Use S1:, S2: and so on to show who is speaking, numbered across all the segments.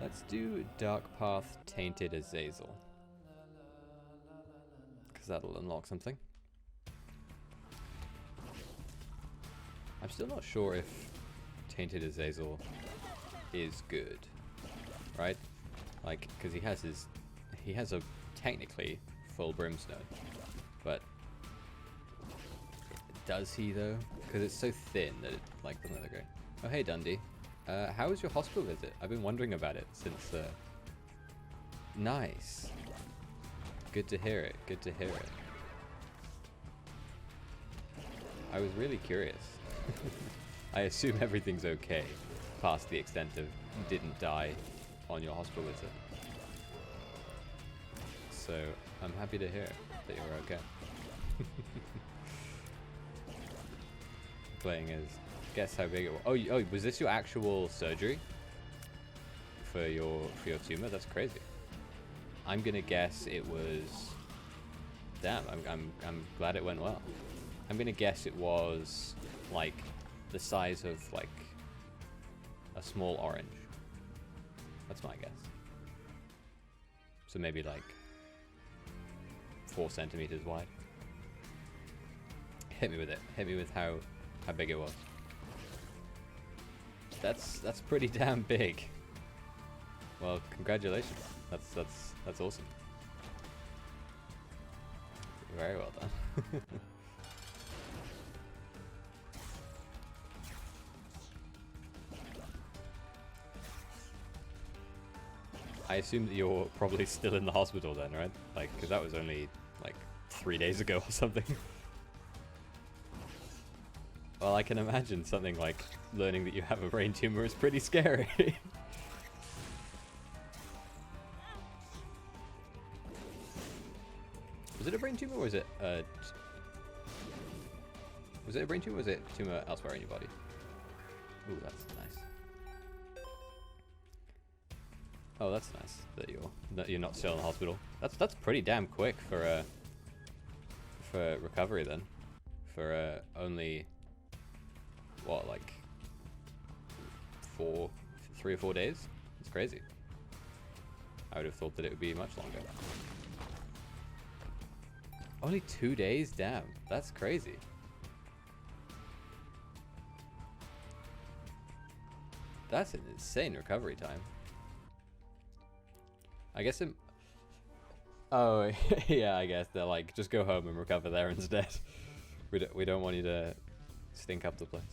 S1: Let's do Dark Path Tainted Azazel. Because that'll unlock something. I'm still not sure if Tainted Azazel is good. Right? Like, because he has a technically full brimstone. But does he though? Because it's so thin that it like doesn't look great. Oh hey Dundee. How was your hospital visit? I've been wondering about it since nice. Good to hear it. Good to hear it. I was really curious. I assume everything's okay, past the extent of you didn't die on your hospital visit. So I'm happy to hear that you're okay. Playing as guess how big it was. Oh, was this your actual surgery for your tumor? That's crazy. I'm gonna guess it was. Damn, I'm glad it went well. I'm gonna guess it was like the size of like a small orange. That's my guess. So maybe like 4 centimeters wide. Hit me with it. Hit me with how big it was. That's pretty damn big. Well, congratulations. That's awesome. Very well done. I assume that you're probably still in the hospital then, right? Like, because that was only like 3 days ago or something. Well, I can imagine something like learning that you have a brain tumor is pretty scary. Was it a brain tumor or was it a brain tumor or was it a tumor elsewhere in your body? Ooh, that's nice. Oh, that's nice that you're not still in the hospital. That's pretty damn quick for recovery then. For only what, like 3 or 4 days? It's crazy. I would have thought that it would be much longer. Only 2 days? Damn, that's crazy. That's an insane recovery time. I guess it... Oh, yeah, I guess they're like, just go home and recover there instead. We don't want you to stink up the place.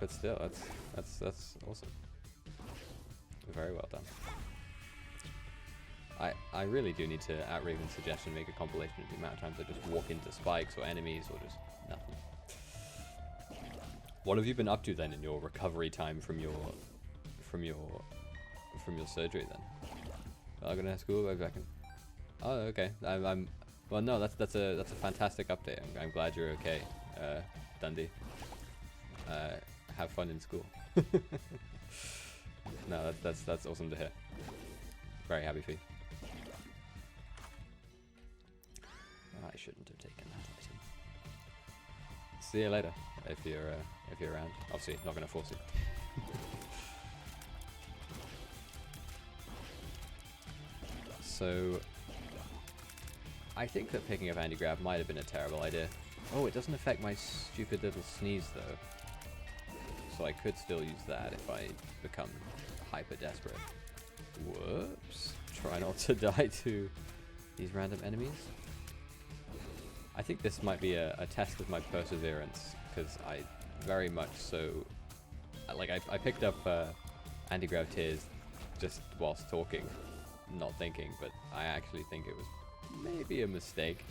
S1: But still, that's awesome. Very well done. I really do need to, at Raven's suggestion, make a compilation of the amount of times I just walk into spikes or enemies or just nothing. What have you been up to then in your recovery time from your surgery then? I'm gonna school back in. Oh, okay. I'm well. No, that's a fantastic update. I'm glad you're okay, Dundee. Have fun in school. No, that's awesome to hear. Very happy for you. I shouldn't have taken that item. See you later if you're around. Obviously, not gonna force it. So, I think that picking up anti-grav might have been a terrible idea. Oh, it doesn't affect my stupid little sneeze though. So I could still use that if I become hyper desperate. Whoops. Try not to die to these random enemies. I think this might be a test of my perseverance, because I very much so... Like, I picked up anti-grav tears just whilst talking, not thinking, but I actually think it was maybe a mistake,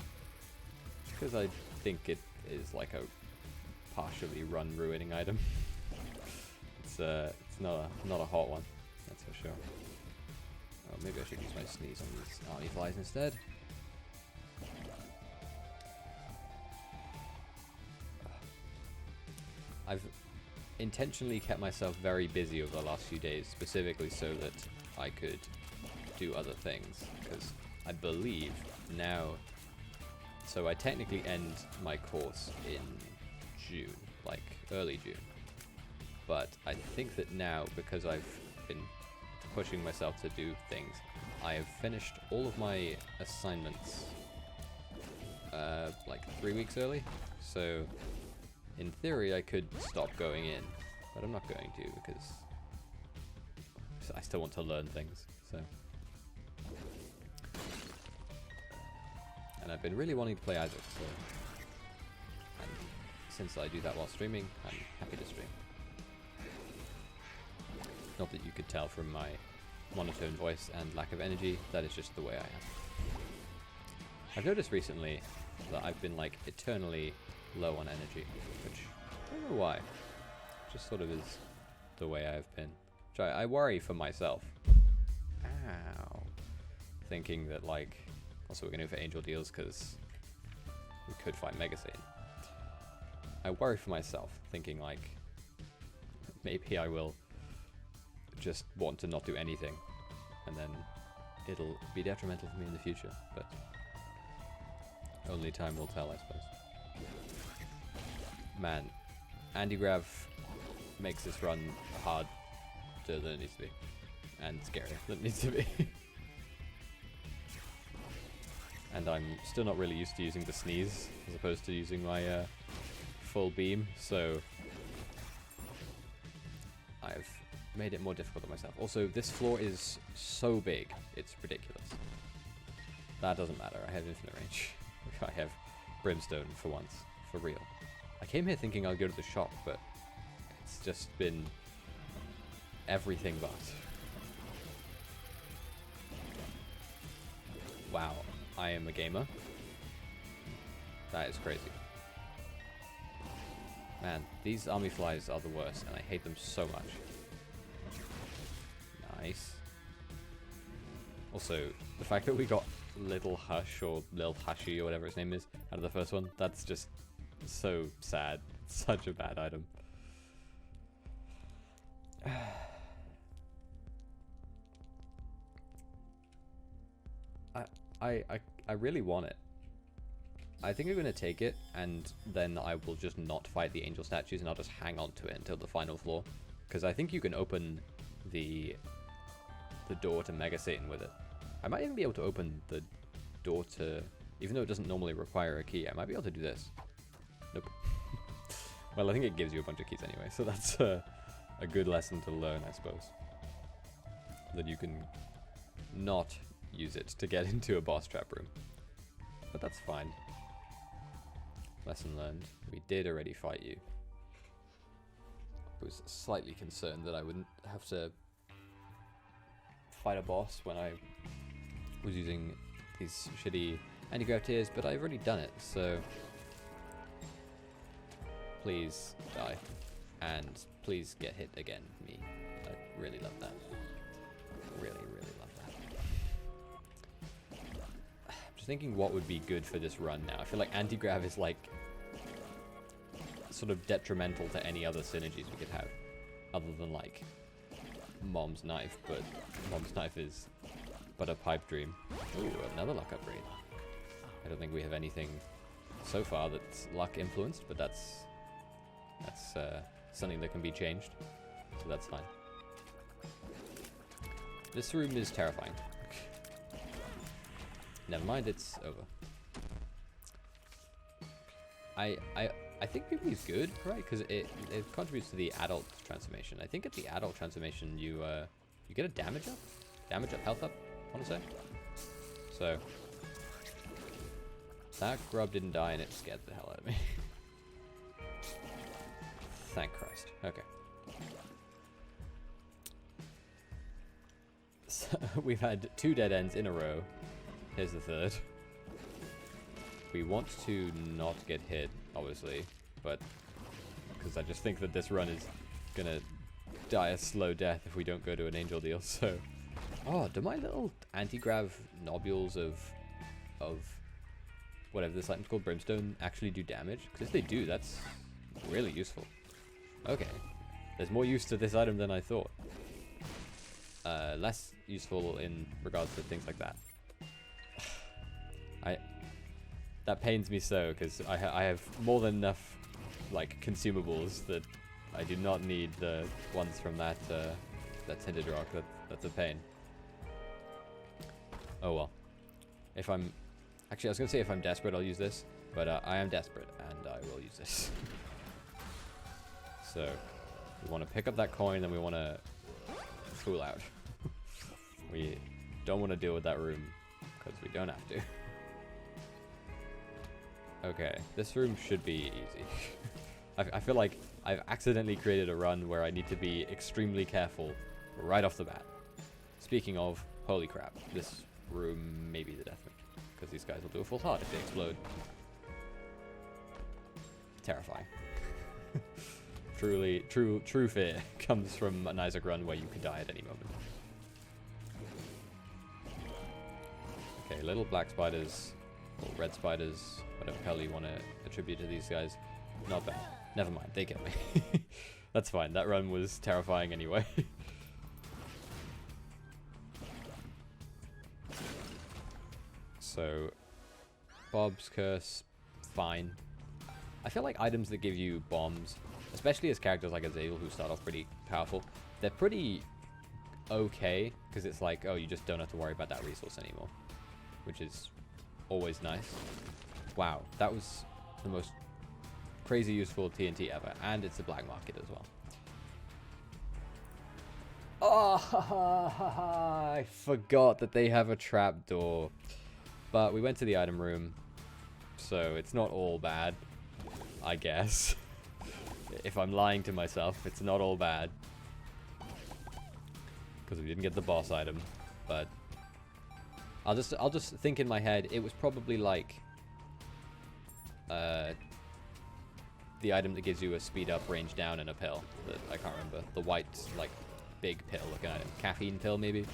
S1: because I think it is like a partially run-ruining item. It's not a hot one, that's for sure. Oh, maybe I should use my sneeze on these army flies instead. I've intentionally kept myself very busy over the last few days, specifically so that I could do other things, because I believe now... So I technically end my course in June, like early June. But I think that now, because I've been pushing myself to do things, I have finished all of my assignments like 3 weeks early. So in theory I could stop going in, but I'm not going to because I still want to learn things. So, and I've been really wanting to play Isaac, so, and since I do that while streaming, I'm happy to stream. Not that you could tell from my monotone voice and lack of energy, that is just the way I am. I've noticed recently that I've been like eternally low on energy, which I don't know why. Just sort of is the way I've been. Which I worry for myself. Ow. Thinking that like, also we're going to go for Angel Deals because we could fight Mega Satan. I worry for myself, thinking like, maybe I will just want to not do anything, and then it'll be detrimental for me in the future, but only time will tell, I suppose. Man, Anti-Grav makes this run harder than it needs to be, and scarier than it needs to be. And I'm still not really used to using the sneeze, as opposed to using my full beam, so I've made it more difficult on myself. Also, this floor is so big, it's ridiculous. That doesn't matter, I have infinite range. I have Brimstone for once, for real. I came here thinking I'd go to the shop, but it's just been everything but. Wow, I am a gamer. That is crazy. Man, these army flies are the worst, and I hate them so much. Nice. Also, the fact that we got Little Hush, or Lil Hushy, or whatever its name is, out of the first one, that's just so sad. Such a bad item. I really want it. I think I'm going to take it, and then I will just not fight the angel statues, and I'll just hang on to it until the final floor. Because I think you can open the door to Mega Satan with it. I might even be able to open the door to... Even though it doesn't normally require a key, I might be able to do this. Nope. Well, I think it gives you a bunch of keys anyway, so that's a good lesson to learn, I suppose. That you can not use it to get into a boss trap room. But that's fine. Lesson learned. We did already fight you. I was slightly concerned that I wouldn't have to fight a boss when I was using these shitty anti-grav tears, but I've already done it, so please die. And please get hit again, me. I really love that. Really, really love that. I'm just thinking what would be good for this run now. I feel like anti-grav is like sort of detrimental to any other synergies we could have, other than like Mom's Knife, but Mom's Knife is but a pipe dream. Ooh, another luck upgrade. I don't think we have anything so far that's luck influenced, but that's something that can be changed, so that's fine. This room is terrifying. Never mind, it's over. I think Puberty is good, right? Because it contributes to the adult transformation. I think at the adult transformation you get a damage up, health up, I want to say. So that grub didn't die and it scared the hell out of me. Thank Christ. Okay. So we've had 2 dead ends in a row. Here's the third. We want to not get hit, obviously, but because I just think that this run is gonna die a slow death if we don't go to an angel deal. So, oh, do my little anti-grav nobules of whatever this item's called, Brimstone, actually do damage? Because if they do, that's really useful. Okay, there's more use to this item than I thought. Less useful in regards to things like that. That pains me so, because I have more than enough like consumables that I do not need the ones from that tinted rock. That's a pain. Oh well. If I'm... Actually, I was going to say if I'm desperate, I'll use this. But I am desperate, and I will use this. So, we want to pick up that coin, and we want to fool out. We don't want to deal with that room, because we don't have to. Okay, this room should be easy. I feel like I've accidentally created a run where I need to be extremely careful right off the bat. Speaking of, holy crap, this room may be the death match, because these guys will do a full heart if they explode. Terrifying. True fear comes from an Isaac run where you could die at any moment. Okay, little black spiders, or red spiders, whatever color you want to attribute to these guys. Not bad. Never mind, they kill me. That's fine, that run was terrifying anyway. So, Bob's Curse, fine. I feel like items that give you bombs, especially as characters like Azazel who start off pretty powerful, they're pretty okay, because it's like, oh, you just don't have to worry about that resource anymore, which is always nice. Wow, that was the most crazy useful TNT ever, and it's a black market as well. Oh, I forgot that they have a trapdoor, but we went to the item room, so it's not all bad. I guess. If I'm lying to myself, it's not all bad. Because we didn't get the boss item. But I'll just think in my head, it was probably like the item that gives you a speed up, range down, and a pill. That I can't remember. The white, like, big pill looking item. Caffeine pill, maybe?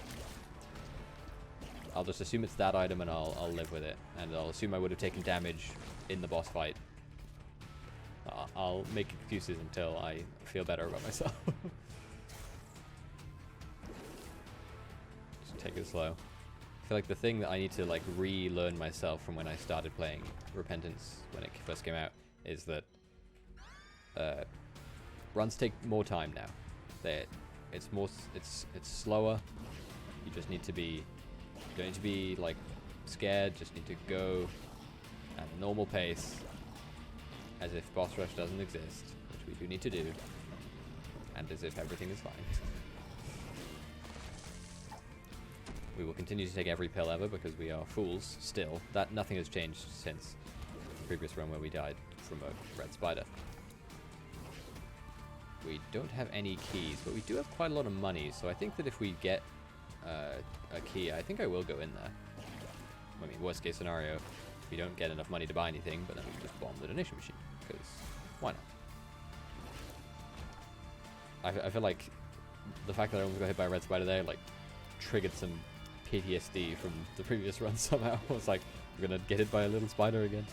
S1: I'll just assume it's that item and I'll live with it. And I'll assume I would have taken damage in the boss fight. I'll make excuses until I feel better about myself. Just take it slow. I feel like the thing that I need to like relearn myself from when I started playing Repentance when it first came out is that runs take more time now. It's slower. You just need to be. You don't need to be like scared. Just need to go at a normal pace. As if boss rush doesn't exist, which we do need to do, and as if everything is fine. We will continue to take every pill ever because we are fools still. That nothing has changed since the previous run where we died from a red spider. We don't have any keys, but we do have quite a lot of money, so I think that if we get a key, I think I will go in there. I mean, worst case scenario, we don't get enough money to buy anything, but then we can just bomb the donation machine, because why not? I feel like the fact that I almost got hit by a red spider there, like, triggered some PTSD from the previous run somehow. It's like, we're gonna get hit by a little spider again.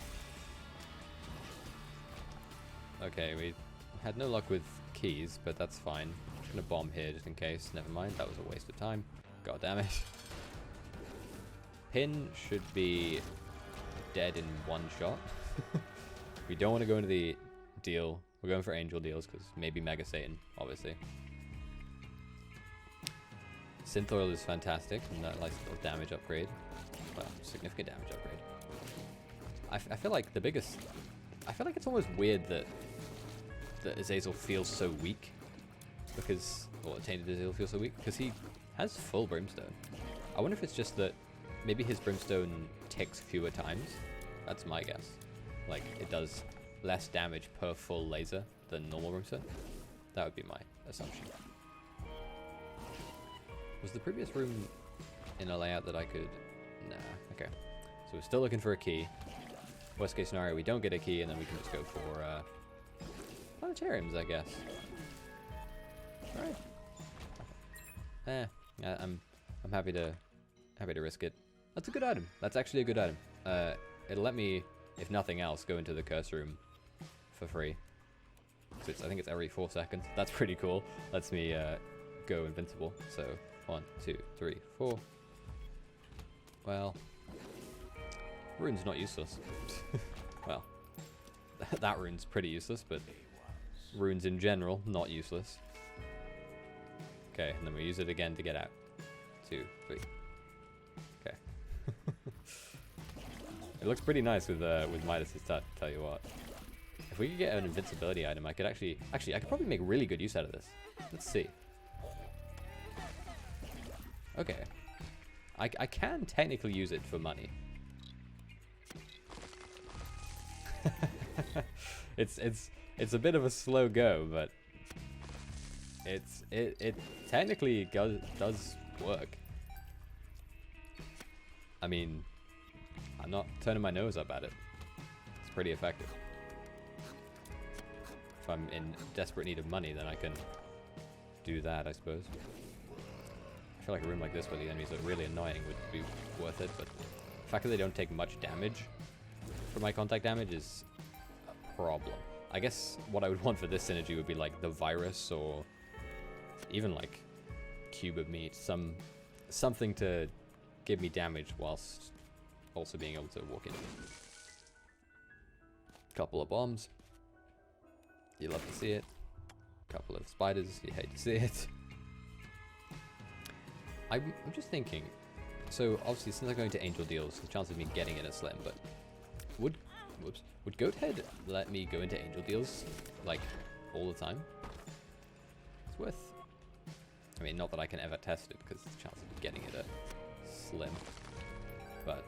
S1: Okay, we had no luck with keys, but that's fine. I'm just gonna bomb here just in case. Never mind, that was a waste of time. God damn it. Pin should be dead in one shot. We don't want to go into the deal. We're going for angel deals because maybe Mega Satan, obviously. Synth oil is fantastic and that nice little damage upgrade. Well, significant damage upgrade. I feel like the biggest... I feel like it's almost weird that Azazel feels so weak. Because... Well, Tainted Azazel feels so weak because he has full brimstone. I wonder if it's just that maybe his brimstone ticks fewer times. That's my guess. Like, it does less damage per full laser than normal brimstone. That would be my assumption. Was the previous room in a layout that I could... Nah, okay. So we're still looking for a key. Worst case scenario, we don't get a key, and then we can just go for planetariums, I guess. Alright. I'm happy to risk it. That's a good item. That's actually a good item. It'll let me, if nothing else, go into the curse room for free. So I think it's every 4 seconds. That's pretty cool. Lets me go invincible. So 1, 2, 3, 4. Well, rune's not useless. Well, that rune's pretty useless, but runes in general, not useless. Okay, and then we use it again to get out. 2, 3. Okay. It looks pretty nice with Midas's touch, tell you what. If we could get an invincibility item, I could actually I could probably make really good use out of this. Let's see. Okay. I can technically use it for money. It's a bit of a slow go, but it technically does work. I mean, I'm not turning my nose up at it. It's pretty effective. If I'm in desperate need of money, then I can do that, I suppose. I feel like a room like this where the enemies are really annoying would be worth it, but the fact that they don't take much damage for my contact damage is a problem. I guess what I would want for this synergy would be like the virus, or even like cube of meat, something to give me damage whilst also being able to walk in. Couple of bombs. You love to see it. Couple of spiders. You hate to see it. I'm just thinking. So obviously, since I'm going to Angel Deals, the chance of me getting it is slim. But would Goathead let me go into Angel Deals like all the time? It's worth. I mean, not that I can ever test it because the chance of getting it are slim. But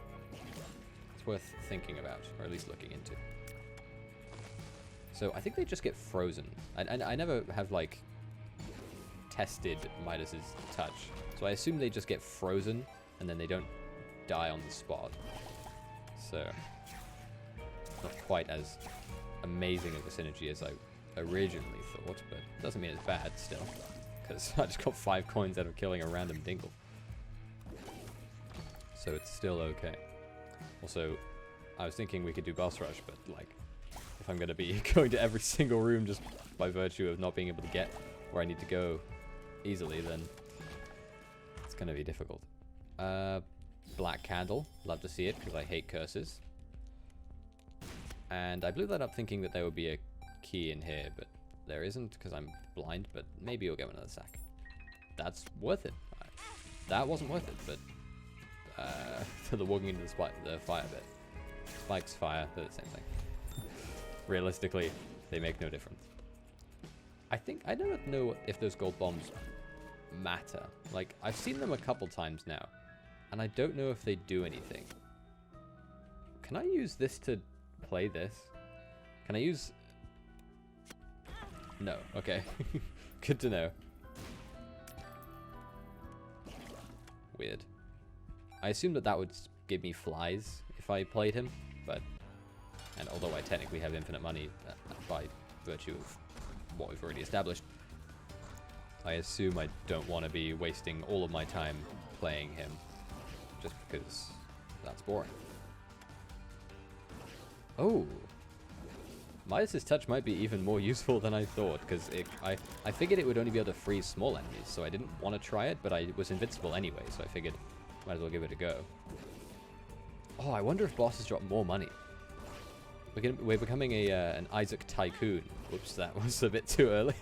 S1: it's worth thinking about, or at least looking into. So I think they just get frozen. I never have like tested Midas's touch, so I assume they just get frozen and then they don't die on the spot. So not quite as amazing of a synergy as I originally thought, but doesn't mean it's bad still, because I just got 5 coins out of killing a random dingle. So it's still okay. Also, I was thinking we could do boss rush, but like, if I'm going to be going to every single room just by virtue of not being able to get where I need to go easily, then it's going to be difficult. Black Candle. Love to see it, because I hate curses. And I blew that up thinking that there would be a key in here, but there isn't, because I'm blind, but maybe you'll get another sack. That's worth it. That wasn't worth it, but for the walking into the fire bit. Spikes, fire, they're the same thing. Realistically, they make no difference. I think, I don't know if those gold bombs matter. Like, I've seen them a couple times now, and I don't know if they do anything. Can I use this to play this? Can I use... No, okay. Good to know. Weird. I assumed that would give me flies if I played him, but... And although I technically have infinite money by virtue of what we've already established, I assume I don't want to be wasting all of my time playing him, just because that's boring. Oh! Midas's touch might be even more useful than I thought, because I figured it would only be able to freeze small enemies, so I didn't want to try it, but I was invincible anyway, so I figured might as well give it a go. Oh, I wonder if bosses drop more money. We're becoming an Isaac Tycoon. Whoops, that was a bit too early.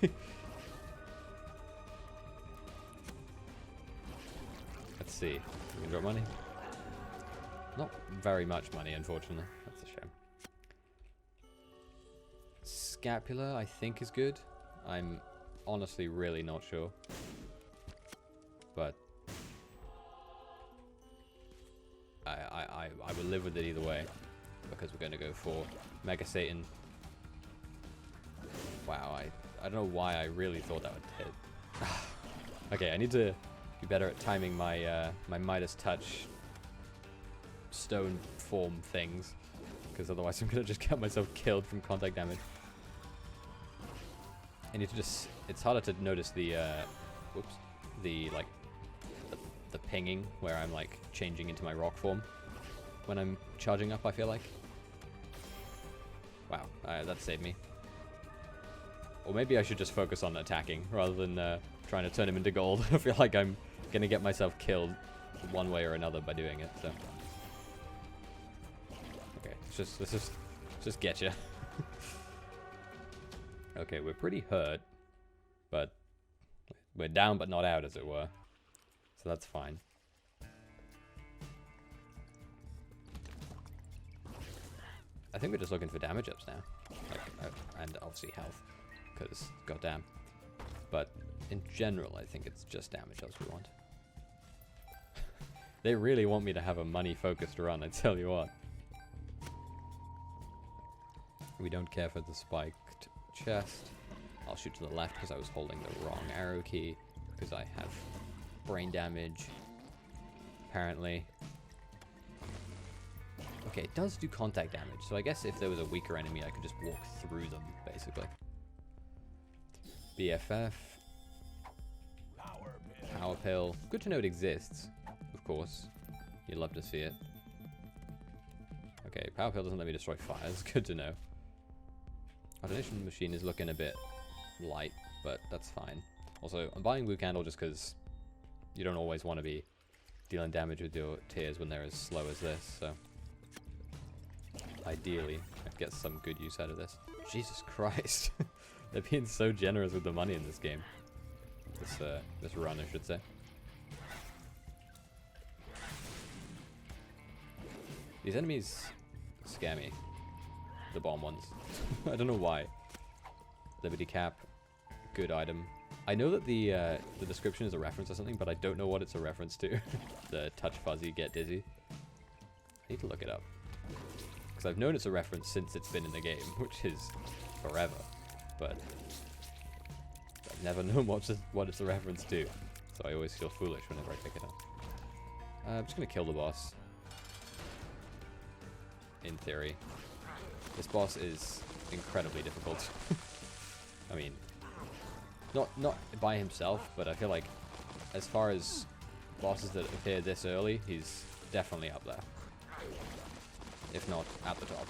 S1: Let's see. We can drop money. Not very much money, unfortunately. That's a shame. Scapula, I think, is good. I'm honestly really not sure. But I will live with it either way, because we're going to go for Mega Satan. Wow, I don't know why I really thought that would hit. Okay, I need to be better at timing my my Midas touch stone form things, because otherwise I'm going to just get myself killed from contact damage. I need to just... It's harder to notice the whoops, the like the pinging where I'm like changing into my rock form when I'm charging up, I feel like. Wow, that saved me. Or maybe I should just focus on attacking rather than trying to turn him into gold. I feel like I'm going to get myself killed one way or another by doing it, so. Okay, let's just get you. Okay, we're pretty hurt, but we're down but not out, as it were. So that's fine. I think we're just looking for damage ups now. Like, and obviously health, because goddamn. But in general, I think it's just damage ups we want. They really want me to have a money-focused run, I tell you what. We don't care for the spiked chest. I'll shoot to the left because I was holding the wrong arrow key, because I have brain damage, apparently. Okay, it does do contact damage, so I guess if there was a weaker enemy, I could just walk through them, basically. BFF. Power Pill. Good to know it exists, of course. You'd love to see it. Okay, Power Pill doesn't let me destroy fires. Good to know. Ordination Machine is looking a bit light, but that's fine. Also, I'm buying Blue Candle just because you don't always want to be dealing damage with your tears when they're as slow as this, so... Ideally, I'd get some good use out of this. Jesus Christ. They're being so generous with the money in this game. This run, I should say. These enemies scare me. The bomb ones. I don't know why. Liberty Cap. Good item. I know that the description is a reference or something, but I don't know what it's a reference to. The touch fuzzy, get dizzy. I need to look it up. Because I've known it's a reference since it's been in the game, which is forever. But I've never known what it's a reference to. So I always feel foolish whenever I pick it up. I'm just going to kill the boss. In theory. This boss is incredibly difficult. I mean, not by himself, but I feel like as far as bosses that appear this early, he's definitely up there. If not at the top.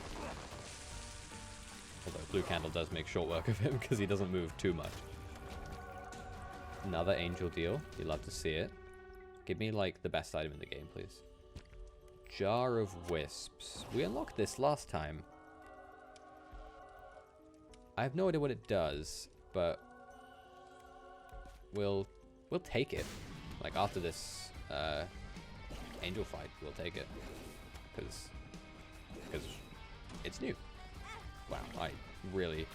S1: Although Blue Candle does make short work of him because he doesn't move too much. Another angel deal. You love to see it. Give me like the best item in the game, please. Jar of Wisps. We unlocked this last time. I have no idea what it does, but we'll take it. Like after this angel fight, we'll take it because it's new. Wow, I really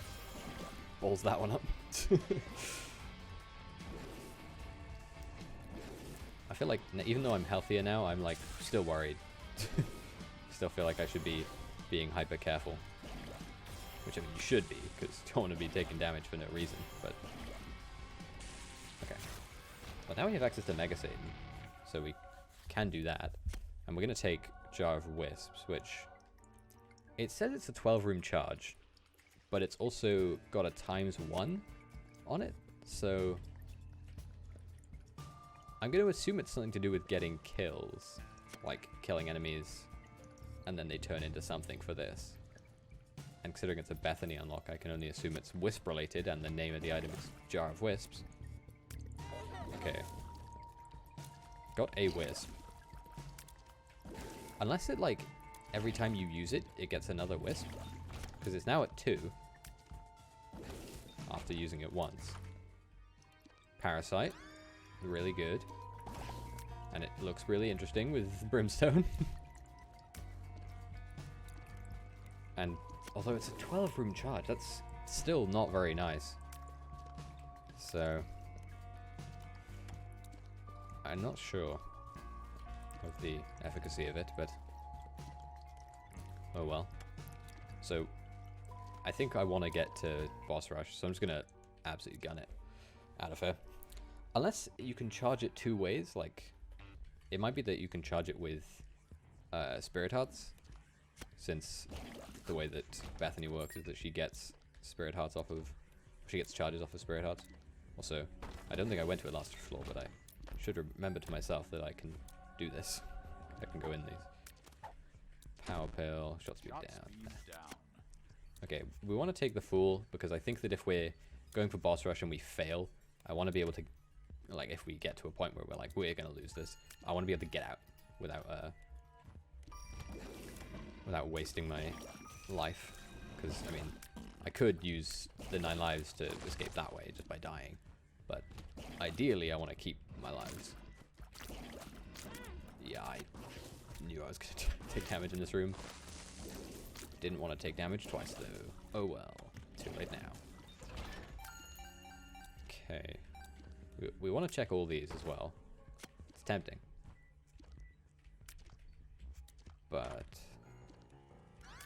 S1: balls that one up. I feel like even though I'm healthier now, I'm like still worried. Still feel like I should be being hyper careful. Which I mean you should be, because you don't want to be taking damage for no reason, but... Okay. But now we have access to Mega Satan, so we can do that. And we're going to take Jar of Wisps, which... It says it's a 12-room charge, but it's also got a ×1 on it, so... I'm going to assume it's something to do with getting kills, like killing enemies, and then they turn into something for this. And considering it's a Bethany unlock, I can only assume it's Wisp related, and the name of the item is Jar of Wisps. Okay. Got a Wisp. Unless it, like, every time you use it, it gets another Wisp. Because it's now at 2. After using it once. Parasite. Really good. And it looks really interesting with Brimstone. And although it's a 12-room charge, that's still not very nice. So I'm not sure of the efficacy of it, but oh well. So I think I want to get to boss rush, so I'm just gonna absolutely gun it out of her. Unless you can charge it 2 ways, like it might be that you can charge it with Spirit Hearts, since the way that Bethany works is that she gets Spirit Hearts off of... She gets charges off of Spirit Hearts. Also, I don't think I went to it last floor, but I should remember to myself that I can do this. I can go in these. Power Pill, shot speed down. Okay, we want to take the Fool, because I think that if we're going for boss rush and we fail, I want to be able to... Like, if we get to a point where we're like, we're going to lose this, I want to be able to get out without wasting my life, because I mean I could use the 9 lives to escape that way just by dying. But ideally, I want to keep my lives. Yeah, I knew I was going to take damage in this room. Didn't want to take damage twice, though. Oh well. Too late now. Okay. We want to check all these as well. It's tempting. But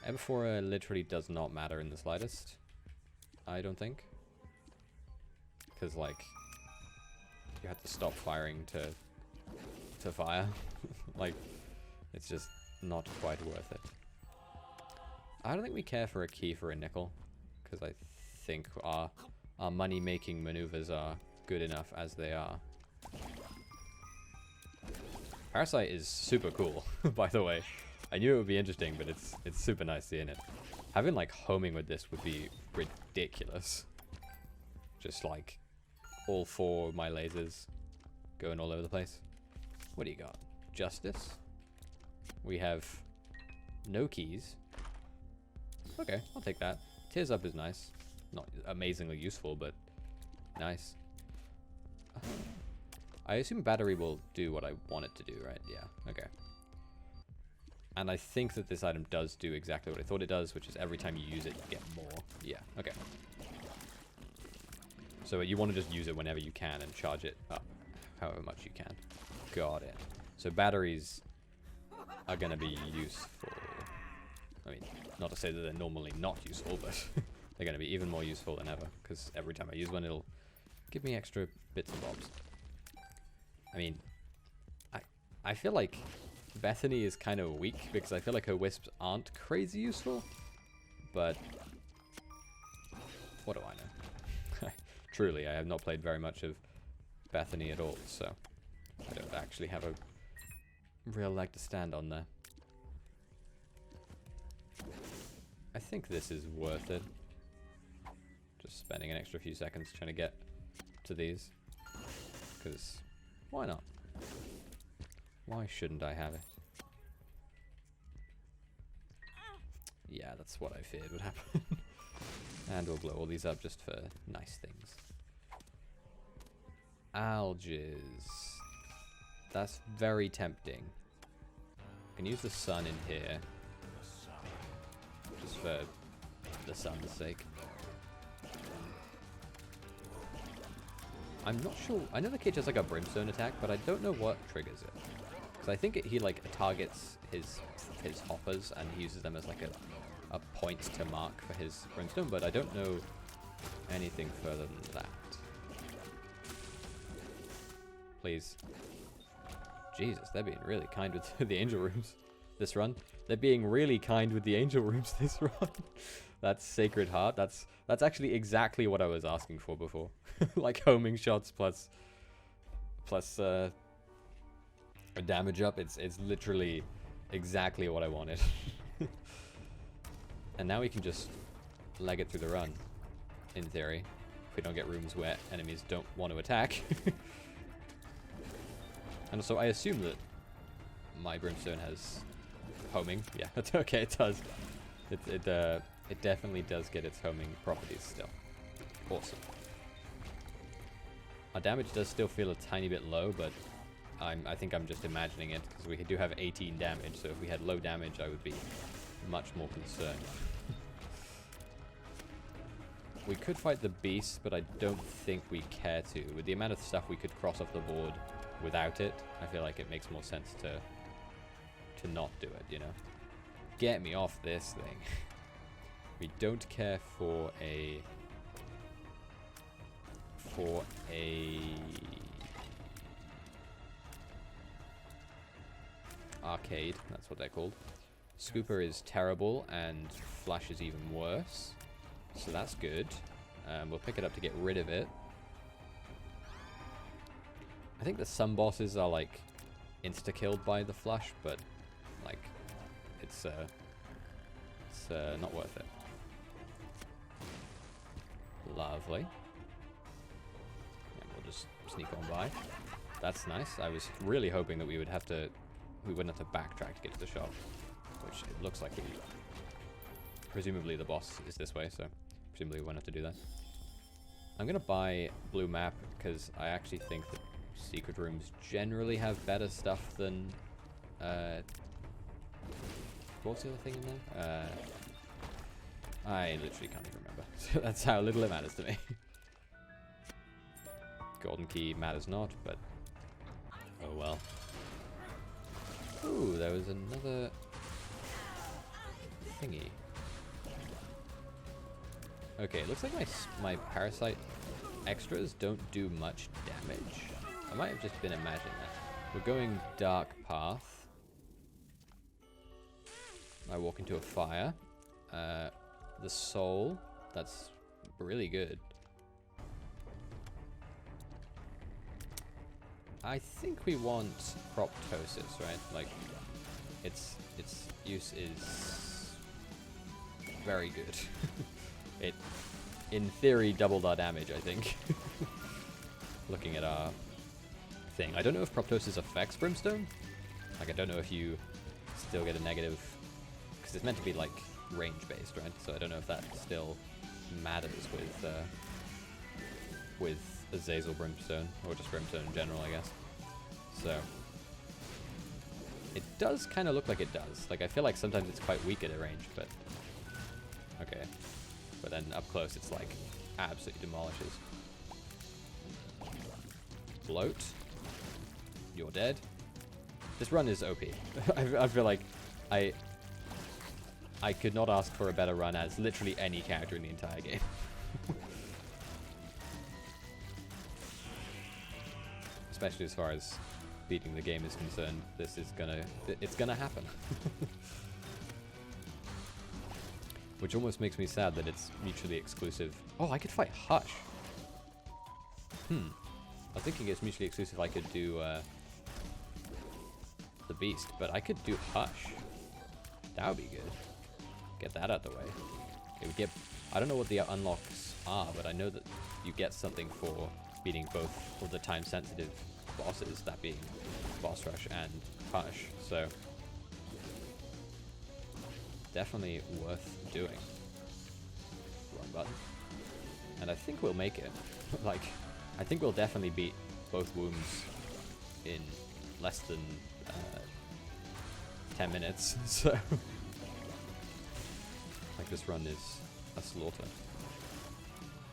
S1: Emphora literally does not matter in the slightest. I don't think. Because, like, you have to stop firing to fire. Like, it's just not quite worth it. I don't think we care for a key for a nickel, because I think our money-making maneuvers are good enough as they are. Parasite is super cool, by the way. I knew it would be interesting, but it's super nice seeing it. Having, like, homing with this would be ridiculous. Just, like, all 4 of my lasers going all over the place. What do you got? Justice? We have no keys. Okay, I'll take that. Tears Up is nice. Not amazingly useful, but nice. I assume battery will do what I want it to do, right? Yeah, okay. And I think that this item does do exactly what I thought it does, which is every time you use it, you get more. Yeah, okay. So you want to just use it whenever you can and charge it up however much you can. Got it. So batteries are going to be useful. I mean, not to say that they're normally not useful, but they're going to be even more useful than ever, because every time I use one, it'll give me extra bits and bobs. I mean, I feel like Bethany is kind of weak, because I feel like her wisps aren't crazy useful, but what do I know? Truly, I have not played very much of Bethany at all, so I don't actually have a real leg to stand on there. I think this is worth it. Just spending an extra few seconds trying to get to these. Because, why not? Why shouldn't I have it? Yeah, that's what I feared would happen. And we'll blow all these up just for nice things. Alges. That's very tempting. I can use the sun in here. Just for the sun's sake. I'm not sure. I know the cage has like a brimstone attack, but I don't know what triggers it. Because I think he like targets his hoppers and he uses them as like a point to mark for his brimstone, but I don't know anything further than that. Please. Jesus, they're being really kind with the angel rooms this run. They're being really kind with the angel rooms this run. That's Sacred Heart. That's actually exactly what I was asking for before. Like homing shots plus a damage up. It's literally exactly what I wanted. And now we can just leg it through the run, in theory, if we don't get rooms where enemies don't want to attack. And so I assume that my brimstone has homing. Yeah, okay, it does. It definitely does get its homing properties still. Awesome. Our damage does still feel a tiny bit low, but I think I'm just imagining it, because we do have 18 damage, so if we had low damage, I would be much more concerned. We could fight the beast, but I don't think we care to. With the amount of stuff we could cross off the board without it, I feel like it makes more sense to not do it, you know? Get me off this thing. We don't care for a arcade, that's what they're called. Scooper is terrible and Flash is even worse, so that's good. We'll pick it up to get rid of it. I think the some bosses are like insta-killed by the Flash, but like it's not worth it. Lovely. And we'll just sneak on by. That's nice. I was really hoping that we wouldn't have to backtrack to get to the shop, which it looks like we. Presumably the boss is this way, so presumably we won't have to do that. I'm going to buy blue map because I actually think that secret rooms generally have better stuff than... what's the other thing in there? I literally can't even remember. So that's how little it matters to me. Golden key matters not, but oh well. Ooh, there was another thingy. Okay, it looks like my parasite extras don't do much damage. I might have just been imagining that. We're going dark path. I walk into a fire. The soul, that's really good. I think we want Proptosis, right? Like, its use is very good. It, in theory, doubled our damage, I think. Looking at our thing. I don't know if Proptosis affects Brimstone. Like, I don't know if you still get a negative... Because it's meant to be, like, range-based, right? So I don't know if that still matters with Azazel Brimstone, or just Brimstone in general, I guess. So, it does kind of look like it does. Like, I feel like sometimes it's quite weak at a range, but... Okay. But then up close, it's like, absolutely demolishes. Bloat. You're dead. This run is OP. I feel like I could not ask for a better run as literally any character in the entire game. Especially as far as beating the game is concerned, it's gonna happen. Which almost makes me sad that it's mutually exclusive. Oh, I could fight Hush. I was thinking it's mutually exclusive. I could do the Beast, but I could do Hush. That would be good. Get that out the way. It would get. I don't know what the unlocks are, but I know that you get something for beating both of the time-sensitive bosses, that being Boss Rush and Hush. So definitely worth doing. Wrong button. And I think we'll make it. Like, I think we'll definitely beat both wombs in less than 10 minutes. So, like, this run is a slaughter.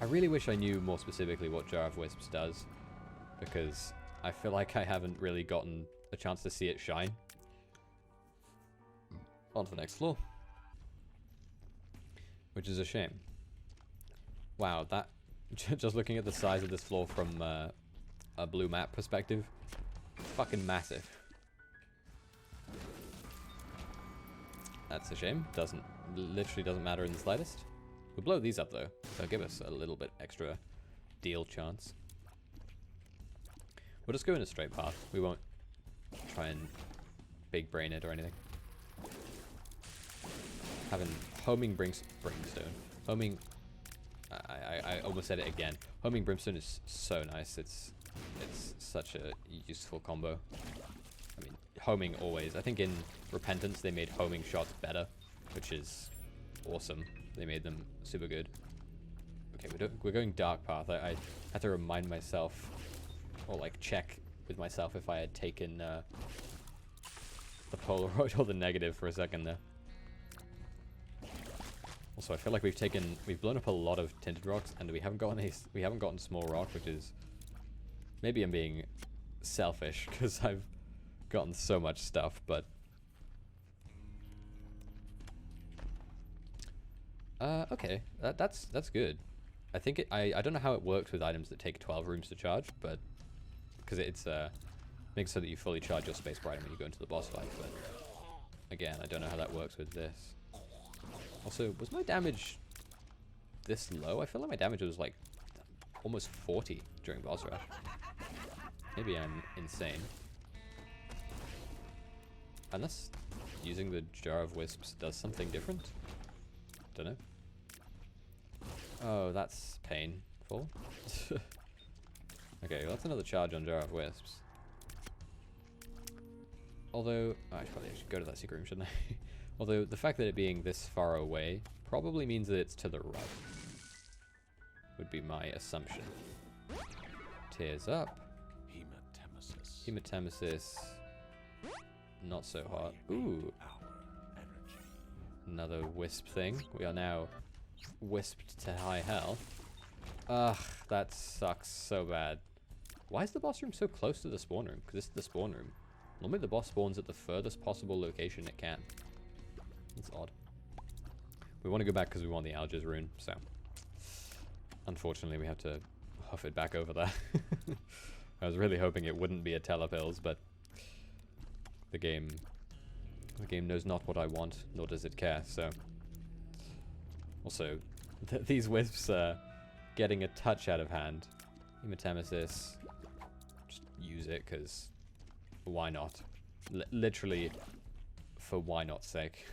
S1: I really wish I knew more specifically what Jar of Wisps does, because I feel like I haven't really gotten a chance to see it shine. On to the next floor. Which is a shame. Wow, that... just looking at the size of this floor from a blue map perspective, it's fucking massive. That's a shame. Literally doesn't matter in the slightest. We'll blow these up though. They'll give us a little bit extra deal chance. We'll just go in a straight path. We won't try and big brain it or anything. Having homing Brimstone. Homing... I almost said it again. Homing Brimstone is so nice. It's such a useful combo. I mean, homing always. I think in Repentance they made homing shots better, which is awesome. They made them super good. Okay, we're going dark path. I had to remind myself, or like check with myself if I had taken the Polaroid or the negative for a second there. Also, I feel like we've blown up a lot of tinted rocks, and we haven't gotten small rock, which is maybe I'm being selfish because I've gotten so much stuff, but okay, that's good. I think I don't know how it works with items that take 12 rooms to charge, but because it's makes so that you fully charge your spacebar item when you go into the boss fight. But again, I don't know how that works with this. Also, was my damage this low? I feel like my damage was like almost 40 during boss rush. Maybe I'm insane. Unless using the Jar of Wisps does something different. Don't know. Oh, that's painful. Okay, well, that's another charge on Jar of Wisps. Although, oh, I should go to that secret room, shouldn't I? Although, the fact that it being this far away probably means that it's to the right. would be my assumption. Tears up.
S2: Hematemesis.
S1: Hematemesis. Not so hot. Ooh. Another wisp thing. We are now wisped to high hell. Ugh, that sucks so bad. Why is the boss room so close to the spawn room? Because this is the spawn room. Normally the boss spawns at the furthest possible location it can. That's odd. We want to go back because we want the Algiz rune, so... Unfortunately, we have to huff it back over there. I was really hoping it wouldn't be a telepills, but... The game knows not what I want, nor does it care, so... Also, these wisps are getting a touch out of hand. Hematemesis... Just use it, because... Why not? Literally, for why not's sake.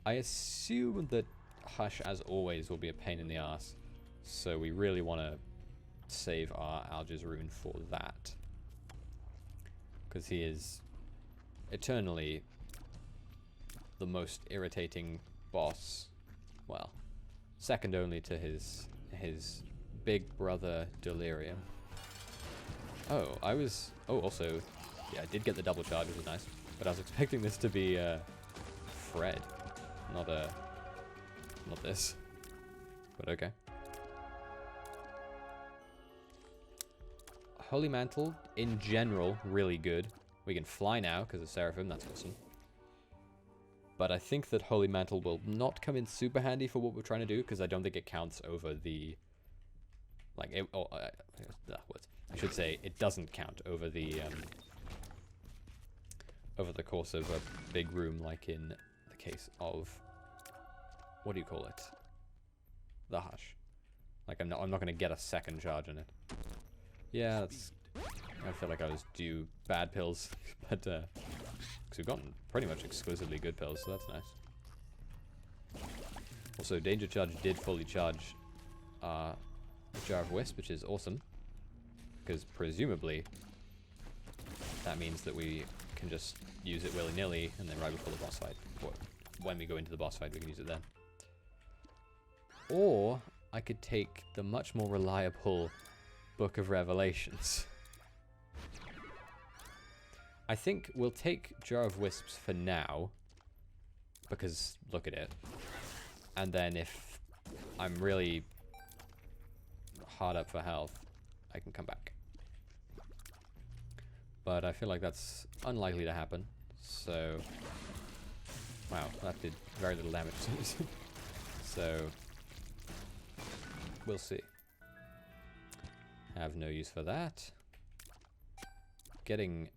S1: I assume that Hush, as always, will be a pain in the ass. So we really want to save our Algiz rune for that. Because he is eternally the most irritating boss. Well, second only to his big brother Delirium. Oh, also, yeah, I did get the double charge, which was nice. But I was expecting this to be Fred, not this. But okay. Holy Mantle, in general, really good. We can fly now because of Seraphim, that's awesome. But I think that Holy Mantle will not come in super handy for what we're trying to do, because I don't think it counts over the... Like, I should say, it doesn't count over the course of a big room, like in the case of... What do you call it? The Hush. Like, I'm not going to get a second charge in it. Yeah, that's... I feel like I was due bad pills, but, because we've gotten pretty much exclusively good pills, so that's nice. Also, Danger Charge did fully charge the Jar of Wisp, which is awesome. Because presumably, that means that we can just use it willy-nilly, and then right before the boss fight. Or when we go into the boss fight, we can use it then. Or, I could take the much more reliable Book of Revelations. I think we'll take Jar of Wisps for now, because look at it. And then if I'm really hard up for health, I can come back. But I feel like that's unlikely to happen, so... Wow, that did very little damage. So... We'll see. Have no use for that. Getting...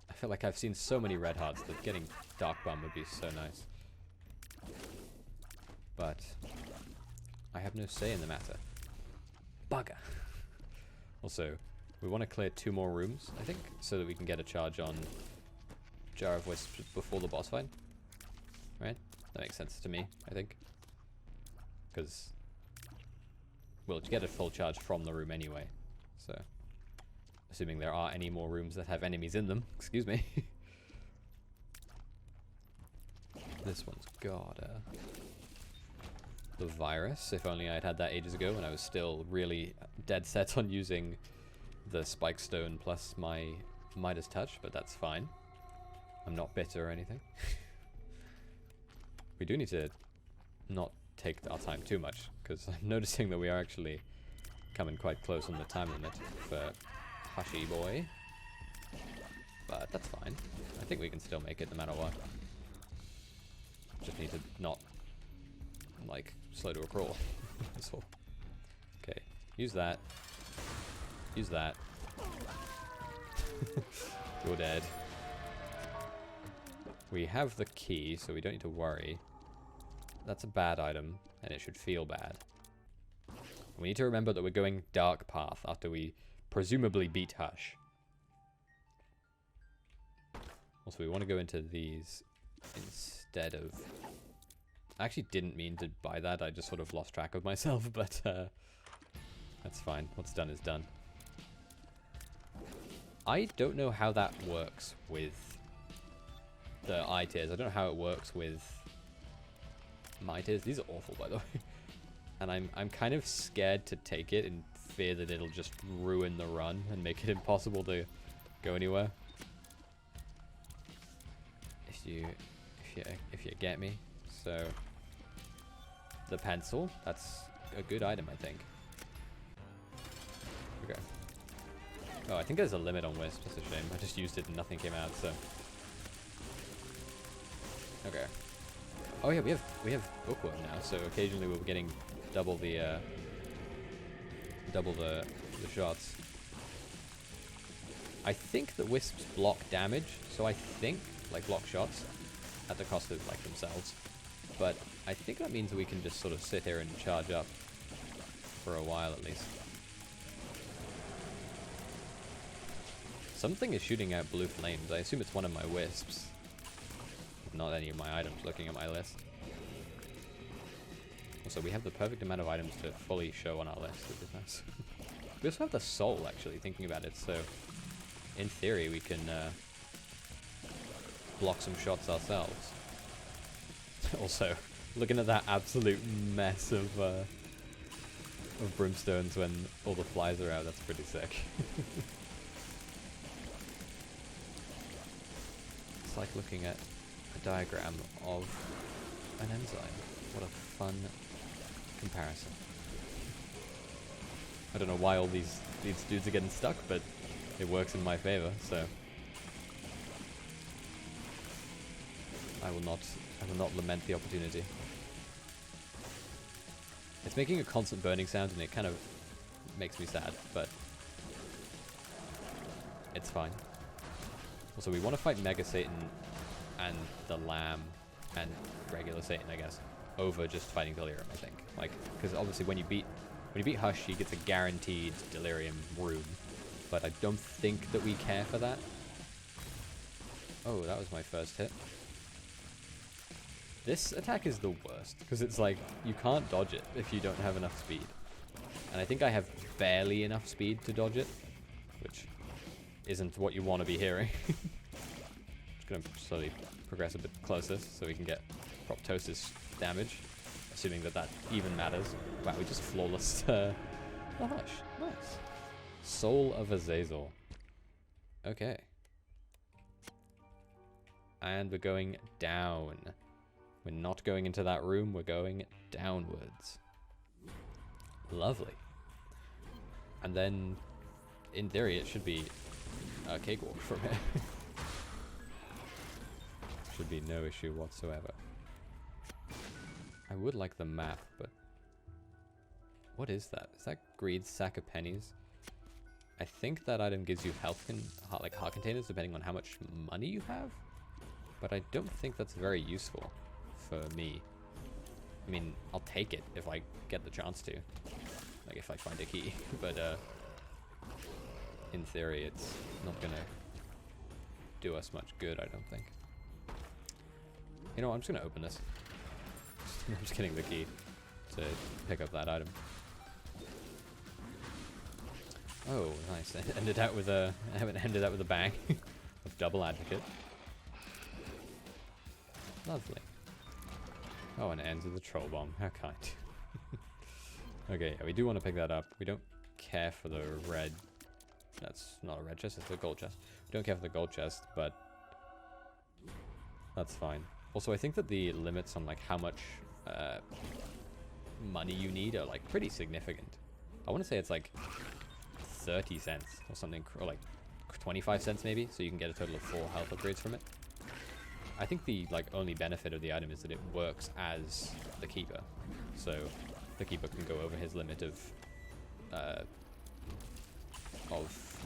S1: I feel like I've seen so many red hearts that getting Dark Bum would be so nice. But... I have no say in the matter. Bugger! Also, we want to clear 2 more rooms, I think, so that we can get a charge on Jar of Wisp before the boss fight. Right? That makes sense to me, I think. Because we'll get a full charge from the room anyway. So, assuming there are any more rooms that have enemies in them. Excuse me. This one's got the virus. If only I'd had that ages ago when I was still really dead set on using the Spike Stone plus my Midas Touch, but that's fine. I'm not bitter or anything. We do need to not take our time too much, because I'm noticing that we are actually coming quite close on the time limit for Hushy Boy. But that's fine. I think we can still make it no matter what. Just need to not, like, slow to a crawl. That's all. Okay, use that. Use that. You're dead. We have the key, so we don't need to worry. That's a bad item, and it should feel bad. We need to remember that we're going Dark Path after we presumably beat Hush. Also, we want to go into these instead of... I actually didn't mean to buy that, I just sort of lost track of myself, but that's fine. What's done is done. I don't know how that works with the I tiers. I don't know how it works with my tiers. These are awful, by the way. And I'm kind of scared to take it in fear that it'll just ruin the run and make it impossible to go anywhere. If you get me. So the pencil, that's a good item, I think. Okay. Oh, I think there's a limit on Wisp. That's a shame. I just used it and nothing came out, so. Okay. Oh yeah, we have Bookworm now, so occasionally we'll be getting double the shots. I think that Wisps block damage, so I think like block shots at the cost of like themselves. But I think that means we can just sort of sit here and charge up for a while at least. Something is shooting out blue flames. I assume it's one of my Wisps. Not any of my items looking at my list. Also, we have the perfect amount of items to fully show on our list, which is nice. We also have the soul, actually, thinking about it, so in theory we can block some shots ourselves. Also, looking at that absolute mess of brimstones when all the flies are out, that's pretty sick. It's like looking at a diagram of an enzyme. What a fun comparison. I don't know why all these dudes are getting stuck, but it works in my favor, so I will not lament the opportunity. It's making a constant burning sound and it kind of makes me sad, but it's fine. Also, we want to fight Mega Satan and the Lamb and regular Satan, I guess, over just fighting Delirium, I think. Like, because obviously when you beat Hush, he gets a guaranteed Delirium room, but I don't think that we care for that. Oh, that was my first hit. This attack is the worst, because it's like, you can't dodge it if you don't have enough speed. And I think I have barely enough speed to dodge it, which isn't what you want to be hearing. Just going to slowly progress a bit closer so we can get Proptosis damage, assuming that even matters. Wow, we just flawless the Hush. Nice. Soul of Azazel. Okay. And we're going down. We're not going into that room, we're going downwards. Lovely. And then, in theory, it should be a cakewalk from here. Should be no issue whatsoever. I would like the map, but what is that? Is that Greed's Sack of Pennies? I think that item gives you health like heart containers depending on how much money you have, but I don't think that's very useful for me. I mean, I'll take it if I get the chance to, like if I find a key, but in theory it's not gonna do us much good, I don't think. You know what, I'm just gonna open this. I'm just getting the key to pick up that item. Oh, nice. I ended out with a bang of double advocate. Lovely. Oh, and it ends with a troll bomb. How kind. Okay, yeah, we do want to pick that up. We don't care for the red. That's not a red chest, it's a gold chest. We don't care for the gold chest, but that's fine. Also, I think that the limits on like how much money you need are like pretty significant. I want to say it's like 30 cents or something, or like 25 cents maybe, so you can get a total of 4 health upgrades from it. I think the like only benefit of the item is that it works as the keeper, so the keeper can go over his limit of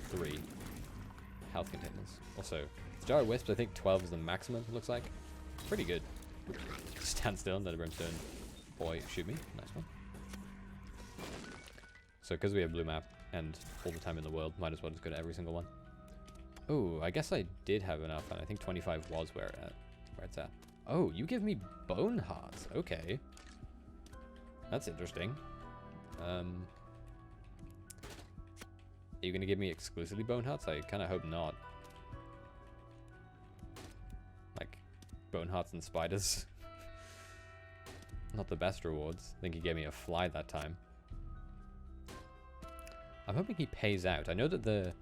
S1: 3 health containers. Also, Jar of Wisps, I think 12 is the maximum, it looks like. Pretty good. Stand still and let a brimstone boy shoot me. Nice one. So because we have blue map and all the time in the world, might as well just go to every single one. Oh, I guess I did have enough, and I think 25 was where it's at. Oh, you give me bone hearts. Okay. That's interesting. Are you going to give me exclusively bone hearts? I kind of hope not. Like, bone hearts and spiders. Not the best rewards. I think he gave me a fly that time. I'm hoping he pays out. I know that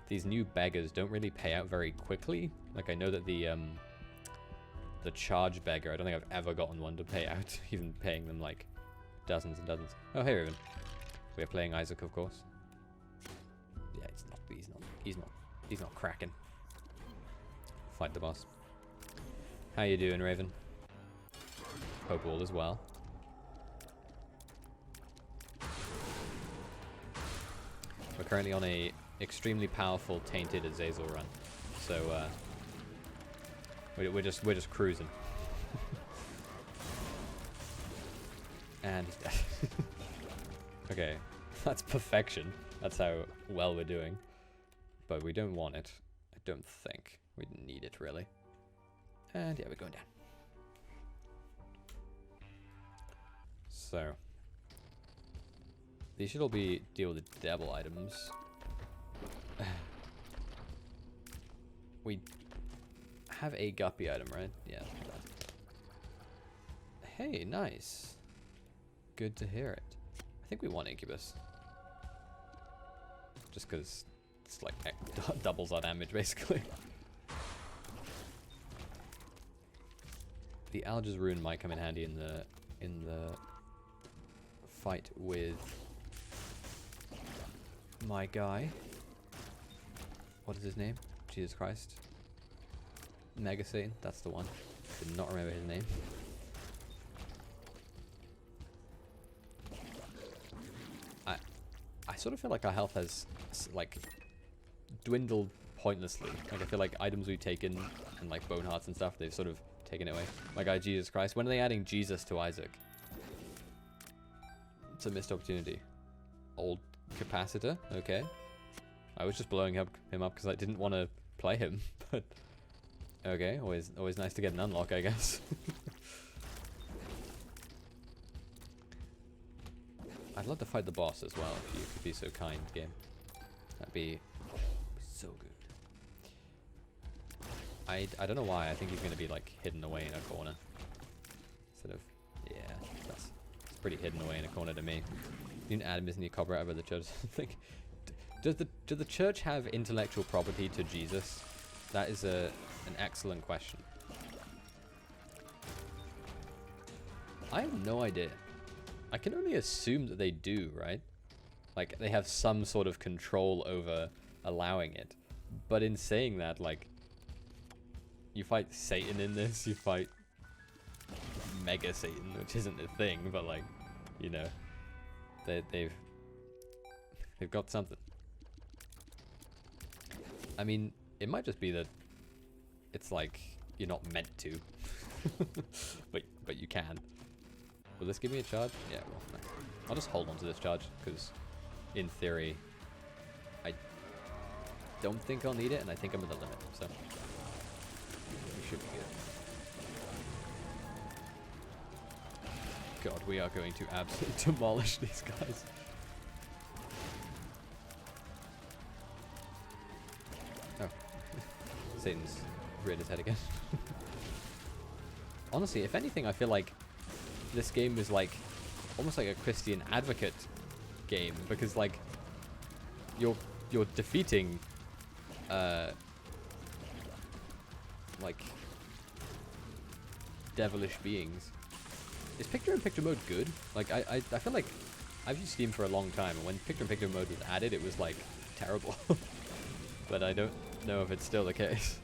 S1: these new beggars don't really pay out very quickly. Like, I know that the charge beggar, I don't think I've ever gotten one to pay out, even paying them like dozens and dozens. Oh, hey, Raven. We're playing Isaac, of course. Yeah, he's not cracking. Fight the boss. How you doing, Raven? Hope all is well. We're currently on a extremely powerful Tainted Azazel run, so we're just cruising. And he's dead. Okay, that's perfection. That's how well we're doing. But we don't want it. I don't think we need it really. And yeah, we're going down. So these should all be deal with the devil items. We have a guppy item, right? Yeah. Hey, nice. Good to hear it. I think we want Incubus. Just because it's like doubles our damage, basically. The Alga's Rune might come in handy in the fight with my guy. What is his name? Jesus Christ. Mega Satan, that's the one. Did not remember his name. I sort of feel like our health has like dwindled pointlessly. Like I feel like items we've taken and like bone hearts and stuff, they've sort of taken it away. My guy Jesus Christ. When are they adding Jesus to Isaac? It's a missed opportunity. Old capacitor, okay. I was just blowing him up because I didn't want to play him, but okay, always nice to get an unlock, I guess. I'd love to fight the boss as well, if you could be so kind, game. That'd be so good. I don't know why, I think he's going to be like hidden away in a corner. Sort of, yeah, that's pretty hidden away in a corner to me. You didn't add Disney copyright over the church. Think, does the church have intellectual property to Jesus? That is an excellent question. I have no idea. I can only assume that they do, right? Like, they have some sort of control over allowing it. But in saying that, like, you fight Satan in this, you fight Mega Satan, which isn't a thing, but like, you know, they've got something. I mean, it might just be that it's like you're not meant to, but you can. Will this give me a charge? Yeah, well, no. I'll just hold on to this charge because, in theory, I don't think I'll need it, and I think I'm at the limit, so we should be good. God, we are going to absolutely demolish these guys. Oh. Satan's reared his head again. Honestly, if anything, I feel like this game is like almost like a Christian Advocate game, because like you're defeating like devilish beings. Is picture-in-picture mode good? Like I feel like I've used Steam for a long time, and when picture-in-picture mode was added, it was like terrible. But I don't know if it's still the case.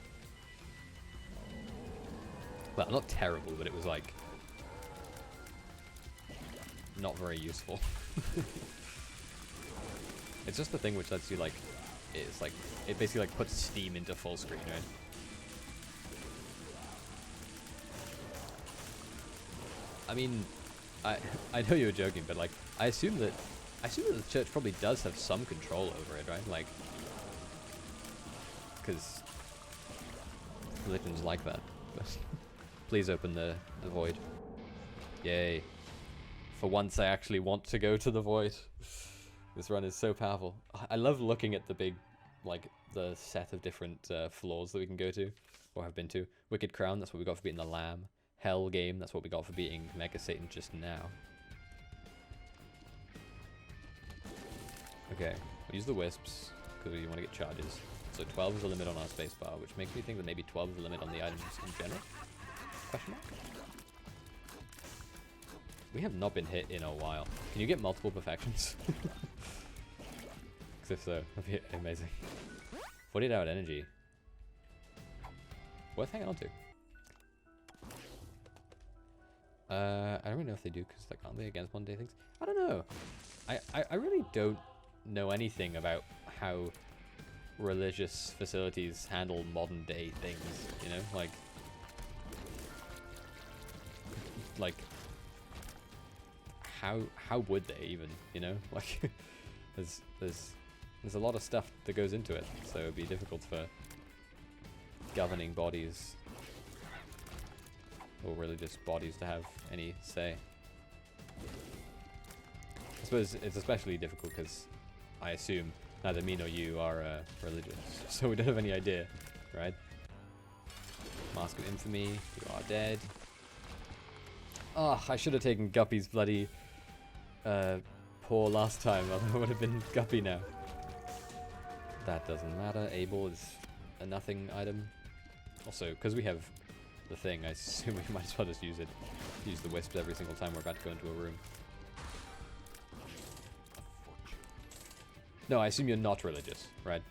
S1: Well, not terrible, but it was like not very useful. It's just the thing which lets you like, it's like, it basically like puts Steam into full screen, right? I mean, I know you were joking, but like, I assume that the church probably does have some control over it, right? Like, because religions like that. Please open the void. Yay. For once I actually want to go to the void. This run is so powerful. I love looking at the big, like, the set of different floors that we can go to, or have been to. Wicked Crown, that's what we got for beating the lamb. hell game. That's what we got for beating Mega Satan just now. Okay, we'll use the wisps because we want to get charges. So 12 is the limit on our spacebar, which makes me think that maybe 12 is the limit on the items in general. Question mark? We have not been hit in a while. Can you get multiple perfections? Because if so, that'd be amazing. 48-hour energy. Worth hanging on to. I don't really know if they do, because like, aren't they against one-day things? I don't know. I really don't know anything about how religious facilities handle modern-day things, you know? Like how would they even, you know? Like, there's a lot of stuff that goes into it, so it'd be difficult for governing bodies or religious bodies to have any say. I suppose it's especially difficult because I assume neither me nor you are religious, so we don't have any idea, right? Mask of Infamy, you are dead. Oh, I should have taken Guppy's bloody paw last time, although it would have been Guppy now. That doesn't matter. Able is a nothing item. Also, because we have the thing, I assume we might as well just use it. Use the wisps every single time we're about to go into a room. No, I assume you're not religious, right?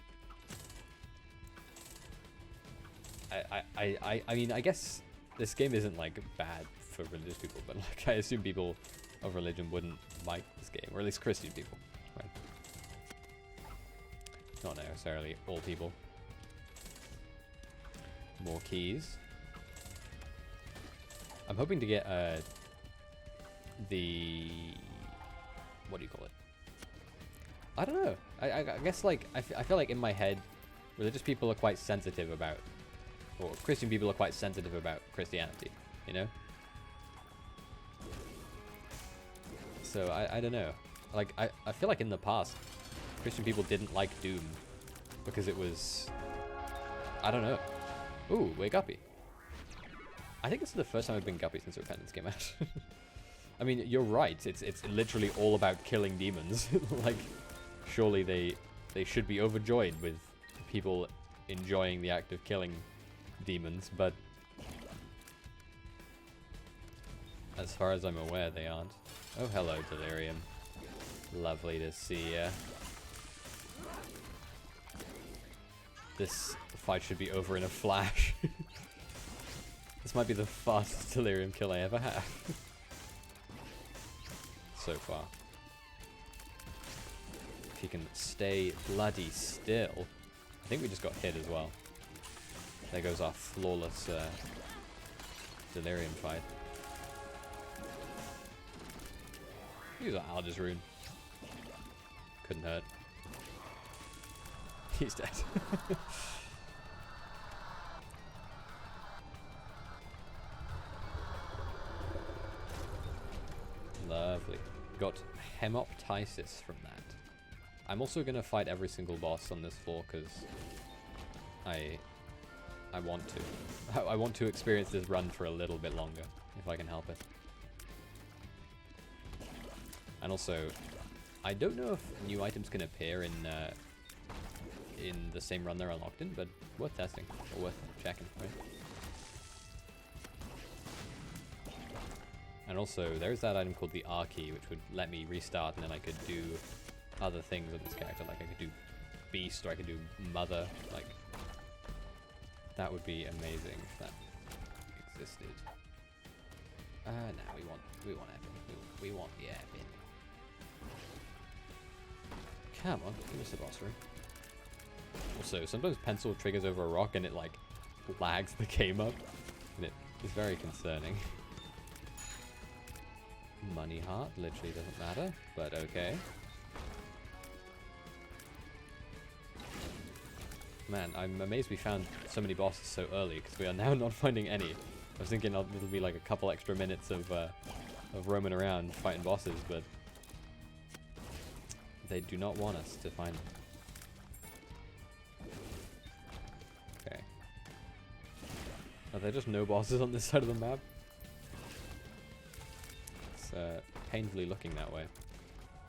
S1: I mean, I guess this game isn't like bad for religious people, but like I assume people of religion wouldn't like this game, or at least Christian people, right? Not necessarily all people. More keys. I'm hoping to get the, what do you call it? I don't know. I guess like I feel like in my head, religious people are quite sensitive about, or Christian people are quite sensitive about Christianity, you know? So I don't know. Like I feel like in the past, Christian people didn't like Doom because it was, I don't know. Ooh, we're Guppy. I think this is the first time I've been Guppy since Repentance came out. I mean, you're right. It's literally all about killing demons. Like, surely they should be overjoyed with people enjoying the act of killing demons, but as far as I'm aware, they aren't. Oh, hello, Delirium. Lovely to see ya. This fight should be over in a flash. This might be the fastest Delirium kill I ever have. So far. If he can stay bloody still. I think we just got hit as well. There goes our flawless Delirium fight. Use our Algiz rune. Couldn't hurt. He's dead. Lovely. Got Hemoptysis from that. I'm also going to fight every single boss on this floor because I want to. I want to experience this run for a little bit longer, if I can help it. And also, I don't know if new items can appear in the same run they're unlocked in, but worth testing, or worth checking, right? And also, there's that item called the R key, which would let me restart, and then I could do other things with this character, like I could do Beast, or I could do Mother, like, that would be amazing if that existed. Nah, we want Evan. We want the Evan. Come on, give us the boss room. Also, sometimes pencil triggers over a rock and it like lags the game up, and it is very concerning. Money heart literally doesn't matter, but okay. Man, I'm amazed we found so many bosses so early, because we are now not finding any. I was thinking it'll be like a couple extra minutes of roaming around fighting bosses, but they do not want us to find them. Okay. Are there just no bosses on this side of the map? painfully looking that way.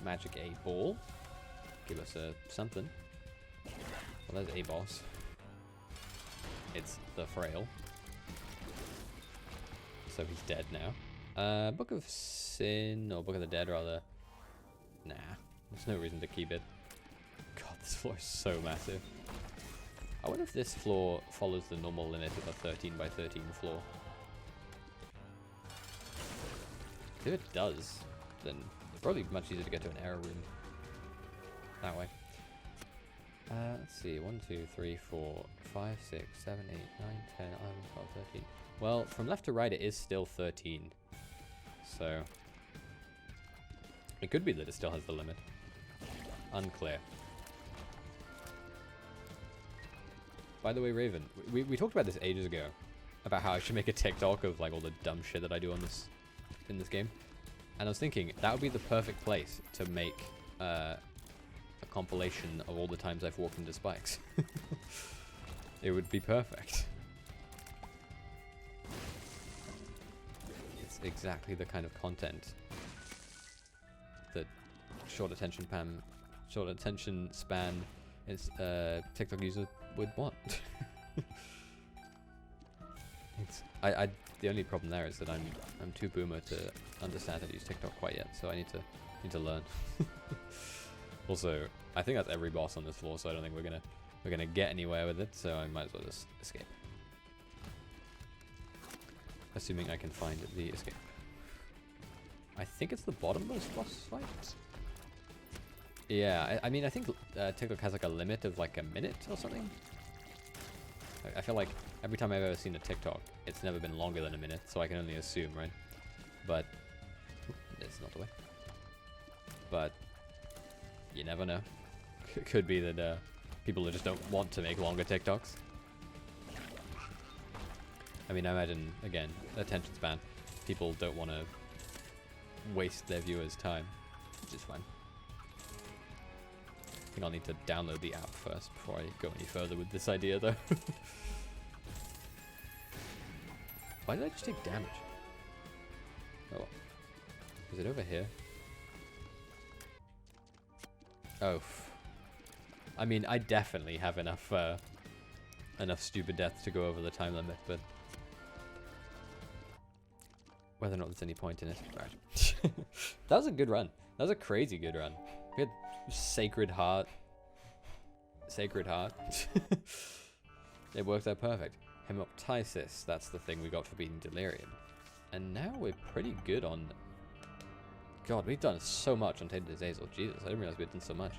S1: Magic 8 ball. Give us a something. Well, there's a boss. It's the Frail. So he's dead now. Book of Sin, or Book of the Dead rather. Nah, there's no reason to keep it. God, this floor is so massive. I wonder if this floor follows the normal limit of a 13 by 13 floor. If it does, then it's probably much easier to get to an error room that way. Let's see, 1, 2, 3, 4, 5, 6, 7, 8, 9, 10, 11, 12, 13. Well, from left to right it is still 13. So it could be that it still has the limit. Unclear. By the way, Raven, we talked about this ages ago, about how I should make a TikTok of like all the dumb shit that I do on in this game. And I was thinking that would be the perfect place to make a compilation of all the times I've walked into spikes. It would be perfect. It's exactly the kind of content that short attention span is TikTok user would want. The only problem there is that I'm too boomer to understand how to use TikTok quite yet, so I need to learn. Also, I think that's every boss on this floor, so I don't think we're gonna get anywhere with it, so I might as well just escape. Assuming I can find the escape. I think it's the bottommost boss fight. Yeah, I mean, I think TikTok has like a limit of like a minute or something. I feel like every time I've ever seen a TikTok, it's never been longer than a minute, so I can only assume, right? But it's not the way. But you never know. Could be that people just don't want to make longer TikToks. I mean, I imagine, again, attention span. People don't want to waste their viewers' time, which is fine. I think I'll need to download the app first before I go any further with this idea, though. Why did I just take damage? Oh, is it over here? Oh, I mean, I definitely have enough enough stupid deaths to go over the time limit, but whether or not there's any point in it. Right. That was a good run. That was a crazy good run. We had Sacred Heart. Sacred Heart. It worked out perfect. Hemoptysis, that's the thing we got for beating Delirium. And now we're pretty good on... God, we've done so much on Tainted Azazel. Jesus, I didn't realize we'd done so much.